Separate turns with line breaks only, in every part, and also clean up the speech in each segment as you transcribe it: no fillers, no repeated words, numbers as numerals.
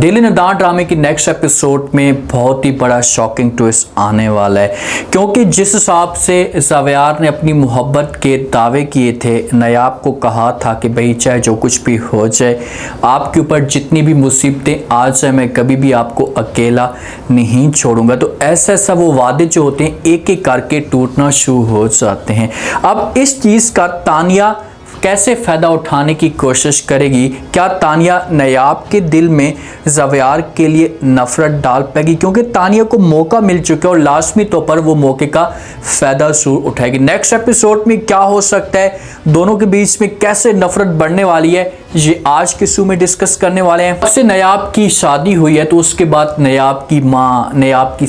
Daily निदान ड्रामे की नेक्स्ट एपिसोड में बहुत ही बड़ा शॉकिंग ट्विस्ट आने वाला है, क्योंकि जिस हिसाब से ज़वेयार ने अपनी मोहब्बत के दावे किए थे, नायाब को कहा था कि भाई चाहे जो कुछ भी हो जाए, आपके ऊपर जितनी भी मुसीबतें आ जाए, मैं कभी भी आपको अकेला नहीं छोड़ूंगा। तो ऐसा ऐसा वो वादे जो होते हैं एक एक करके टूटना शुरू हो जाते हैं। अब इस चीज़ का तानिया कैसे फ़ायदा उठाने की कोशिश करेगी? क्या तानिया नायाब के दिल में ज़वेयार के लिए नफ़रत डाल पाएगी? क्योंकि तानिया को मौका मिल चुका है और लाजमी तौर पर वो मौके का फ़ायदा ज़रूर उठाएगी। नेक्स्ट एपिसोड में क्या हो सकता है, दोनों के बीच में कैसे नफ़रत बढ़ने वाली है, ये आज के शो में डिस्कस करने वाले हैं। उससे नायाब की शादी हुई है तो उसके बाद नायाब की माँ, नायाब की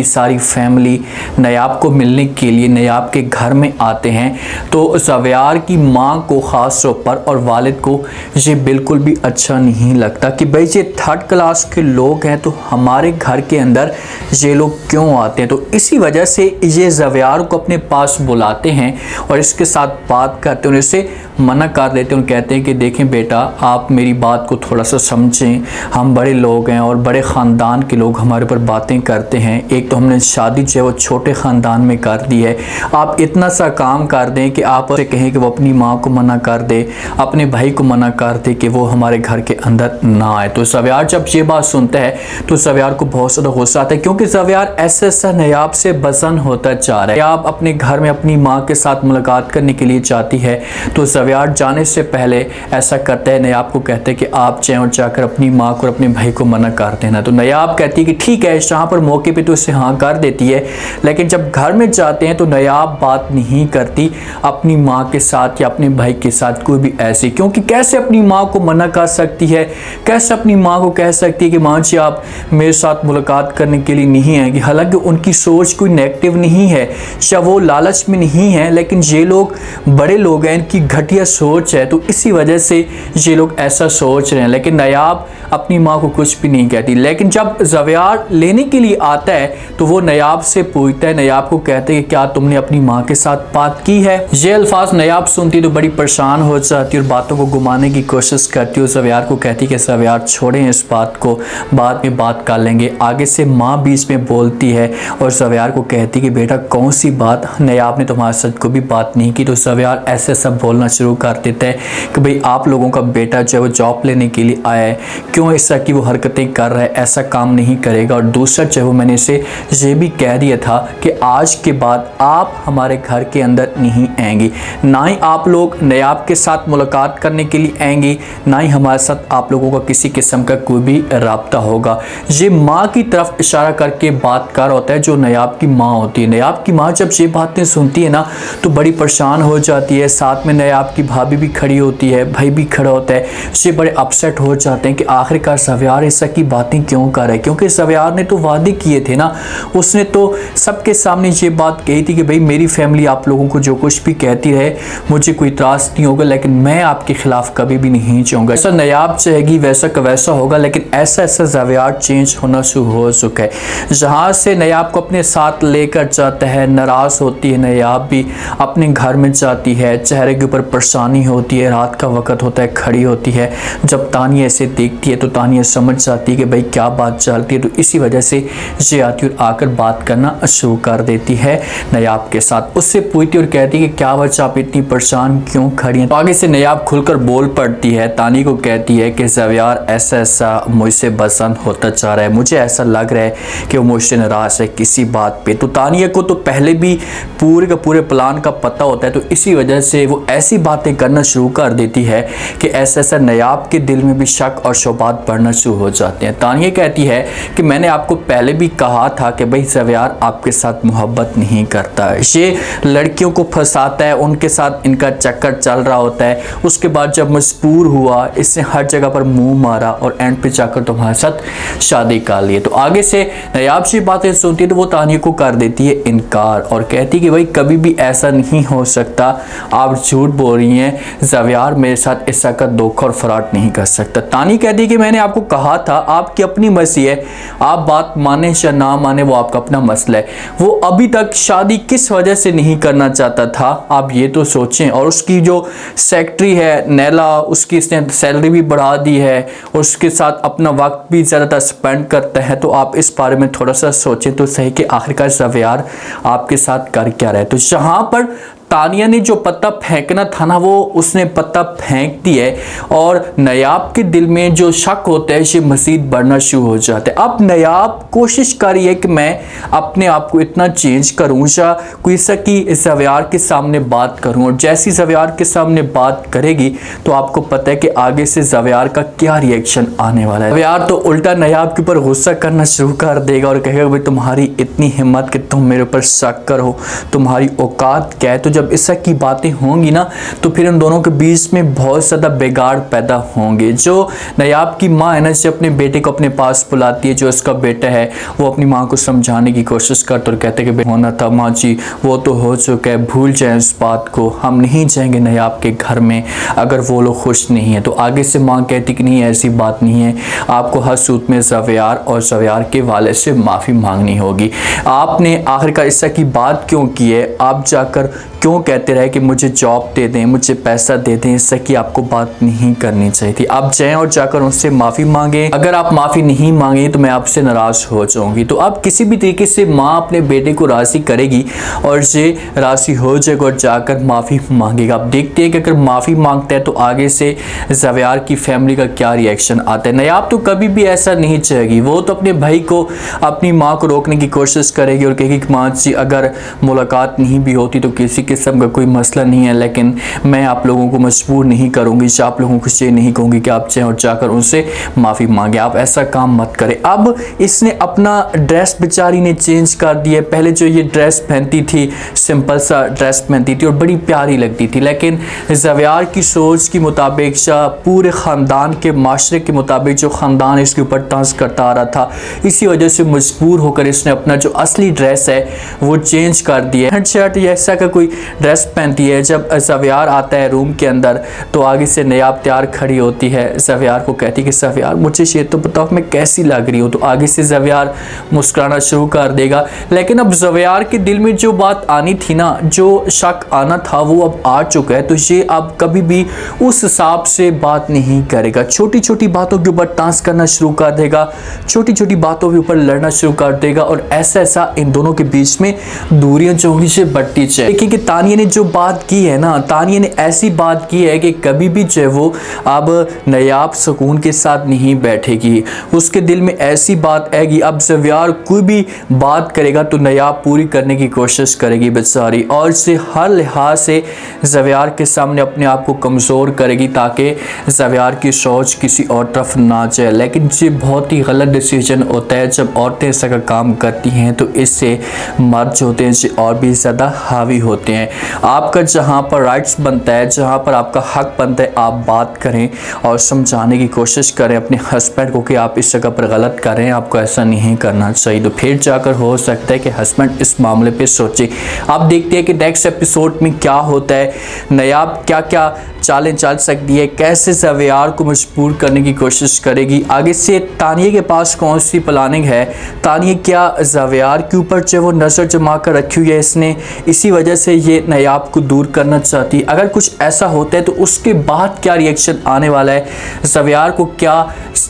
सारी फैमिली नायाब को मिलने के लिए नायाब के घर में आते हैं। तो ज़वेयार की माँ को ख़ास तौर पर और वालिद को ये बिल्कुल भी अच्छा नहीं लगता कि भाई ये थर्ड क्लास के लोग हैं, तो हमारे घर के अंदर ये लोग क्यों आते हैं। तो इसी वजह से ये ज़वेयार को अपने पास बुलाते हैं और इसके साथ बात करते हैं, उनसे मना कर देते हैं और कहते हैं कि देखें बेटा, आप मेरी बात को थोड़ा सा समझें, हम बड़े लोग हैं और बड़े ख़ानदान के लोग हमारे ऊपर बातें करते हैं। एक तो हमने शादी जो है वो छोटे ख़ानदान में कर दी है, आप इतना सा काम कर दें कि आप उसे कहें कि वो अपनी माँ को मना कर दे, अपने भाई को मना कर दे कि वो हमारे घर के अंदर ना आए। तो ज़वेयार जब ये बात सुनता है तो ज़वेयार को बहुत ज़्यादा गुस्सा आता है, क्योंकि ज़वेयार ऐसा ऐसा नायाब से बसन होता चाह रहा है। नायाब अपने घर में अपनी माँ के साथ मुलाकात करने के लिए चाहती है, तो ज़वेयार जाने से पहले ऐसा करता है, नायाब को कहते हैं कि आप चाहें और जाकर अपनी माँ को और अपने भाई को मना कर देना। तो नायाब कहती है कि ठीक है, यहाँ पर मौके पे तो इसे हाँ कर देती है, लेकिन जब घर में जाते हैं तो नायाब बात नहीं करती अपनी माँ के साथ या अपने भाई के साथ कोई भी ऐसी, क्योंकि कैसे अपनी माँ को मना कर सकती है, कैसे अपनी माँ को कह सकती है कि माँ जी आप मेरे साथ मुलाकात करने के लिए नहीं आएंगी। हालांकि उनकी सोच कोई नेगेटिव नहीं है या वो लालच में नहीं है, लेकिन ये लोग बड़े लोग हैं, इनकी घटिया सोच है, तो इसी वजह से ये लोग ऐसा सोच रहे हैं। लेकिन नायाब अपनी माँ को कुछ भी नहीं कहती। लेकिन जब ज़वेयार लेने के लिए आता है तो वो नायाब से पूछता है, नायाब को कहते हैं कि क्या तुमने अपनी माँ के साथ बात की है। ये अल्फाज नायाब सुनती तो बड़ी परेशान हो जाती और बातों को घुमाने की कोशिश करती है। ज़वेयार को कहती कि ज़वेयार छोड़ें इस बात को, बाद में बात कर लेंगे। आगे से माँ बीच में बोलती है और ज़वेयार को कहती कि बेटा कौन सी बात, नायाब ने तुम्हारे साथ कोई भी बात नहीं की। तो ज़वेयार ऐसे सब बोलना शुरू कर देता है कि भाई आप लोगों का बेटा जो है वो जॉब लेने के लिए आया है, क्यों इस तरह की वो हरकतें कर रहा है, ऐसा काम नहीं करेगा। और दूसरा जो है वो मैंने इसे ये भी कह दिया था कि आज के बाद आप हमारे घर के अंदर नहीं आएंगी, ना ही आप लोग नायाब के साथ मुलाकात करने के लिए आएंगी, ना ही हमारे साथ आप लोगों का किसी किस्म का कोई भी राब्ता होगा। ये माँ की तरफ इशारा करके बात कर होता है जो नायाब की माँ होती है। नायाब की माँ जब ये बातें सुनती है ना तो बड़ी परेशान हो जाती है। साथ में नायाब की भाभी भी खड़ी होती है, भाई भी खड़ा होता है। ये बड़े अपसेट हो जाते हैं कि आखिरकार ज़वेयार इस की बातें क्यों कर रहा है, क्योंकि ज़वेयार ने तो वादे किए थे ना, उसने तो सबके सामने ये बात कही थी कि भाई मेरी फैमिली आप लोगों को जो कुछ भी कहती रहे मुझे कोई इतराज़ नहीं होगा, लेकिन मैं आपके खिलाफ कभी भी नहीं चाहूँगा। ऐसा नायाब चाहेगी वैसा का वैसा होगा, लेकिन ऐसा ऐसा ज़वेयार चेंज होना शुरू हो चुका है। जहाँ से नायाब को अपने साथ लेकर जाता है, नाराज़ होती है नायाब भी, अपने घर में जाती है, चेहरे के ऊपर परेशानी होती है, रात का वक्त होता है, खड़ी होती है। जब तानिया ऐसे देखती है तो तानिया समझ जाती है कि भाई क्या बात चलती है, तो इसी वजह से ये आती और आकर बात करना शुरू कर देती है नायाब के साथ। उससे पूछती और कहती है कि क्या वजह आप इतनी परेशान क्यों खड़ी हैं। तो आगे से नायाब खुलकर बोल पड़ती है, तानिया को कहती है कि ज़वेयार ऐसा ऐसा मुझसे पसंद होता चाह रहा है, मुझे ऐसा लग रहा है कि वो मुझसे नाराज़ है किसी बात पे। तो तानिया को तो पहले भी पूरे का पूरे प्लान का पता होता है, तो इसी वजह से वो ऐसी बातें करना शुरू कर देती है कि ऐसा ऐसा नायाब के दिल में भी शक और शुबात बढ़ना शुरू हो जाते हैं। तानिया कहती है कि मैंने आपको पहले भी कहा था कि भाई ज़वेयार आपके साथ मोहब्बत नहीं करता है, ये लड़कियों को फंसाता है, उनके साथ इनका चक्कर चल रहा होता है। उसके बाद जब मजबूर हुआ, इसने हर जगह पर मुंह मारा और एंड पे जाकर तुम्हारे साथ शादी कर ली। तो आगे से नायाब से बातें सुनती है तो वो तानिया को कर देती है इनकार और कहती कि भाई कभी भी ऐसा नहीं हो सकता, आप झूठ बोल रही हैं, ज़वेयार मेरे साथ इस ऐसा का धोखा और फ्रॉड नहीं कर सकता। तानी कहती कि मैंने आपको कहा था, आपकी अपनी मर्जी है, आप बात माने या ना माने वो आपका अपना मसला है। वो अभी तक शादी किस वजह से नहीं करना चाहता था, आप ये तो सोचें। और उसकी जो सेक्रेटरी है नैला, उसकी इसने सैलरी भी बढ़ा दी है और उसके साथ अपना वक्त भी ज़्यादातर स्पेंड करता है। तो आप इस बारे में थोड़ा सा सोचें तो सही कि आखिरकार ज़वेयार आपके साथ कर क्या रहा है। तो जहाँ पर तानिया ने जो पत्ता फेंकना था ना, वो उसने पत्ता फेंक दिया है और नयाब के दिल में जो शक होता है ये मज़ीद बढ़ना शुरू हो जाता है। अब नयाब कोशिश कर रही है कि मैं अपने आप को इतना चेंज करूँ या कोई सकी ज़वेयार के सामने बात करूँ, और जैसी ज़वेयार के सामने बात करेगी तो आपको पता है कि आगे से ज़वेयार का क्या रिएक्शन आने वाला है। ज़वेयार तो उल्टा नयाब के ऊपर गुस्सा करना शुरू कर देगा और कहेगा भाई तुम्हारी इतनी हिम्मत कि तुम मेरे ऊपर शक करो, तुम्हारी औकात क्या है। तो जब इस तरह की बातें होंगी ना तो फिर उन दोनों के बीच में बहुत ज़्यादा बिगाड़ पैदा होंगे। जो नयाब की माँ है ना, जो अपने बेटे को अपने पास बुलाती है, जो उसका बेटा है, वो अपनी माँ को समझाने की कोशिश करते और कहते कि होना था माँ जी, वो तो हो चुका है, भूल जाएं इस बात को, हम नहीं जाएंगे नयाब के घर में अगर वो लोग खुश नहीं है। तो आगे से माँ कहती कि नहीं ऐसी बात नहीं है, आपको हर सूरत में ज़वेयार और ज़वेयार के वाले से माफ़ी मांगनी होगी। आपने आखिरकार इस तरह की बात क्यों की है, आप जाकर क्यों कहते रहे कि मुझे जॉब दे दें, मुझे पैसा दे दें, इससे कि आपको बात नहीं करनी चाहिए थी। आप जाएं और जाकर उनसे माफ़ी मांगें, अगर आप माफ़ी नहीं मांगे तो मैं आपसे नाराज़ हो जाऊंगी। तो अब किसी भी तरीके से माँ अपने बेटे को राज़ी करेगी और ये राज़ी हो जाएगा और जाकर माफ़ी मांगेगा। आप देखते हैं कि अगर माफ़ी मांगता है तो आगे से ज़वेयार की फैमिली का क्या रिएक्शन आता है। नयाब तो कभी भी ऐसा नहीं चाहेगी, वो तो अपने भाई को, अपनी माँ को रोकने की कोशिश करेगी और कहेगी कि माँ जी अगर मुलाकात नहीं भी होती तो किसी किस्म का कोई मसला नहीं है, लेकिन मैं आप लोगों को मजबूर नहीं करूंगी, आप लोगों को ये नहीं कहूंगी कि आप जाएं और जाकर उनसे माफ़ी मांगे, आप ऐसा काम मत करें। अब इसने अपना ड्रेस बेचारी ने चेंज कर दिया। पहले जो ये ड्रेस पहनती थी, सिंपल सा ड्रेस पहनती थी और बड़ी प्यारी लगती थी, लेकिन ज़वेयार की सोच के मुताबिक, पूरे ख़ानदान के माशरे के मुताबिक जो ख़ानदान इसके ऊपर तंज करता आ रहा था, इसी वजह से मजबूर होकर इसने अपना जो असली ड्रेस है वो चेंज कर दिया। हेड शर्ट या ऐसा का कोई ड्रेस पहनती है। जब ज़वेयार आता है रूम के अंदर तो आगे से नयाब तैयार खड़ी होती है, ज़वेयार को कहती है कि ज़वेयार मुझे ये तो बताओ मैं कैसी लग रही हूँ। तो आगे से ज़वेयार मुस्कुराना शुरू कर देगा। लेकिन अब ज़वेयार के दिल में जो बात आनी थी ना, जो शक आना था वो अब आ चुका है। तो ये अब कभी भी उस हिसाब से बात नहीं करेगा, छोटी छोटी बातों के ऊपर टांस करना शुरू कर देगा, छोटी छोटी बातों के ऊपर लड़ना शुरू कर देगा और ऐसा ऐसा इन दोनों के बीच में दूरियां जो होंगी से बढ़ती जाए। देखिए कि तानिया ने जो बात की है ना, तानिया ने ऐसी बात की है कि कभी भी जो वो अब नयाब सुकून के साथ नहीं बैठेगी। उसके दिल में ऐसी बात आएगी, अब ज़वेयार कोई भी बात करेगा तो नयाब पूरी करने की कोशिश करेगी बेचारी, और से हर लिहाज से ज़वेयार के सामने अपने आप को कमज़ोर करेगी ताकि ज़वेयार की सोच किसी और तरफ ना जाए। लेकिन ये बहुत ही गलत डिसीजन होता है जब औरतें ऐसा का काम करती हैं, तो इससे मर्द जो होते हैं और भी ज़्यादा हावी होते हैं। आपका जहाँ पर राइट्स बनता है, जहाँ पर आपका हक बनता है, आप बात करें और समझाने की कोशिश करें अपने हस्बैंड को कि आप इस जगह पर गलत कर रहे हैं, आपको ऐसा नहीं करना चाहिए। तो फिर जाकर हो सकता है कि हस्बैंड इस मामले पे सोचे। आप देखते हैं कि नेक्स्ट एपिसोड में क्या होता है, नयाब क्या क्या चालें चल सकती है, कैसे ज़वेयार को मजबूर करने की कोशिश करेगी, आगे से तानिया के पास कौन सी प्लानिंग है, तानिया क्या ज़वेयार के ऊपर जो वो नज़र जमा कर रखी हुई है इसने, इसी वजह से ये नयाब को दूर करना चाहती है। अगर कुछ ऐसा होता है तो उसके बाद क्या रिएक्शन आने वाला है, ज़वेयार को क्या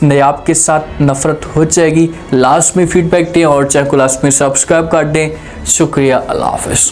नयाब के साथ नफ़रत हो जाएगी, लास्ट में फीडबैक दें और चैनल को लास्ट में सब्सक्राइब कर दें। शुक्रिया, अल्लाह हाफ़िज़।